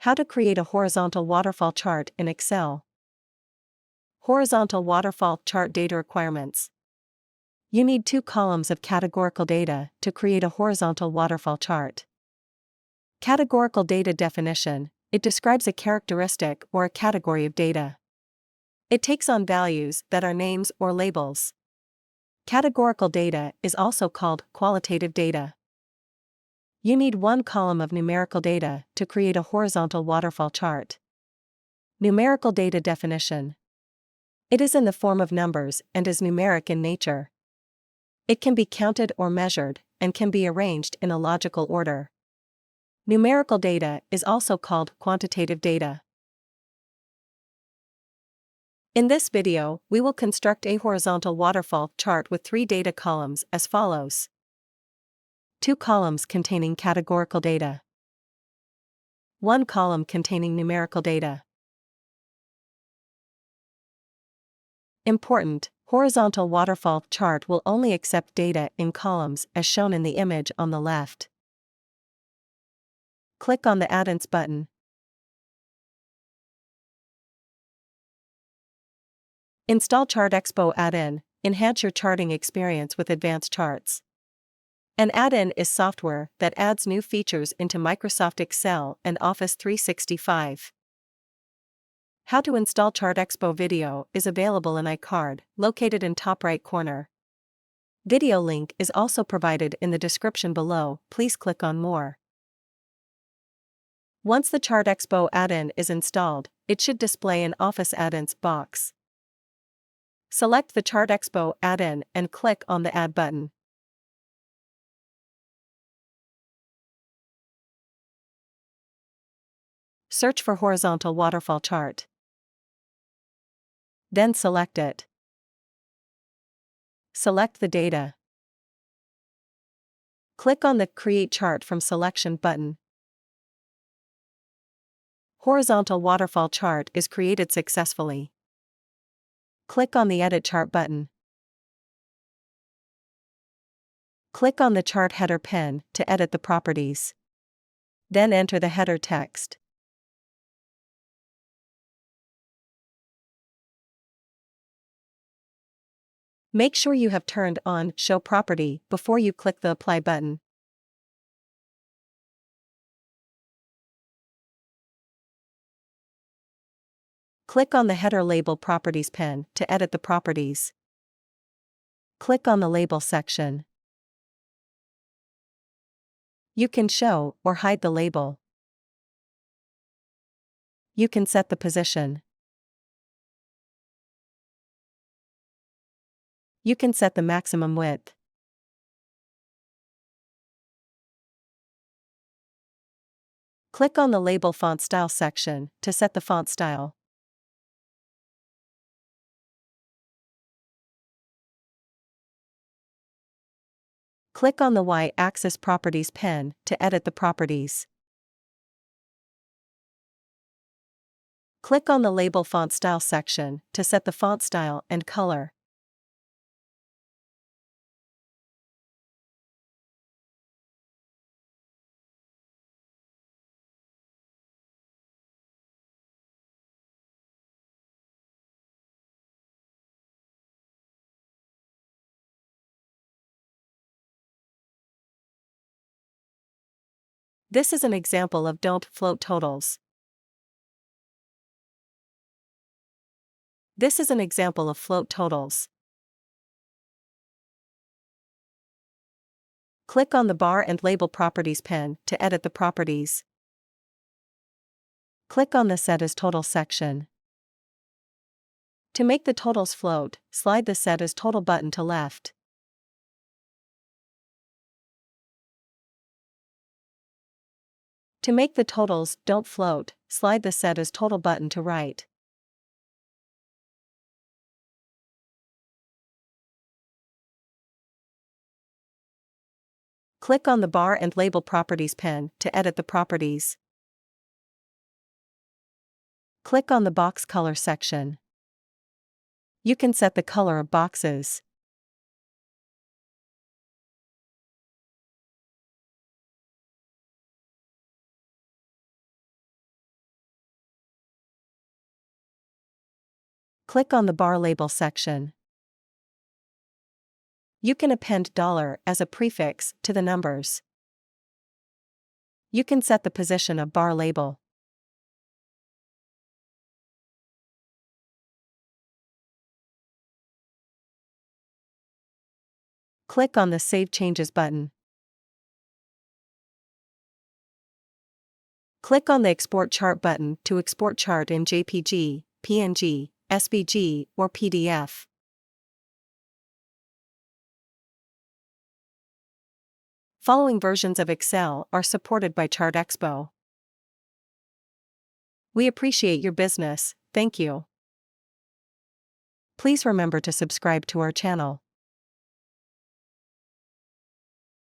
How to create a horizontal waterfall chart in Excel. Horizontal waterfall chart data requirements. You need 2 columns of categorical data to create a horizontal waterfall chart. Categorical data definition: it describes a characteristic or a category of data. It takes on values that are names or labels. Categorical data is also called qualitative data. You need 1 column of numerical data to create a horizontal waterfall chart. Numerical data definition: it is in the form of numbers and is numeric in nature. It can be counted or measured, and can be arranged in a logical order. Numerical data is also called quantitative data. In this video, we will construct a horizontal waterfall chart with 3 data columns as follows. 2 columns containing categorical data. 1 column containing numerical data. Important: horizontal waterfall chart will only accept data in columns as shown in the image on the left. Click on the Add-ins button. Install ChartExpo add-in, enhance your charting experience with advanced charts. An add-in is software that adds new features into Microsoft Excel and Office 365. How to install ChartExpo video is available in iCard, located in top right corner. Video link is also provided in the description below. Please click on More. Once the ChartExpo add-in is installed, it should display an Office add-ins box. Select the ChartExpo add-in and click on the Add button. Search for horizontal waterfall chart. Then select it. Select the data. Click on the Create Chart from Selection button. Horizontal waterfall chart is created successfully. Click on the Edit Chart button. Click on the chart header pen to edit the properties. Then enter the header text. Make sure you have turned on Show Property before you click the Apply button. Click on the Header Label Properties pen to edit the properties. Click on the Label section. You can show or hide the label. You can set the position. You can set the maximum width. Click on the Label Font Style section to set the font style. Click on the Y-axis Properties pen to edit the properties. Click on the Label Font Style section to set the font style and color. This is an example of Don't Float Totals. This is an example of float totals. Click on the Bar and Label Properties pen to edit the properties. Click on the Set as Total section. To make the totals float, slide the Set as Total button to left. To make the totals don't float, slide the Set as Total button to right. Click on the Bar and Label Properties pen to edit the properties. Click on the Box Color section. You can set the color of boxes. Click on the bar label section. You can append $ as a prefix to the numbers. You can set the position of bar label. Click on the Save Changes button. Click on the Export Chart button to export chart in JPG, PNG, SVG, or PDF. Following versions of Excel are supported by ChartExpo. We appreciate your business, thank you. Please remember to subscribe to our channel.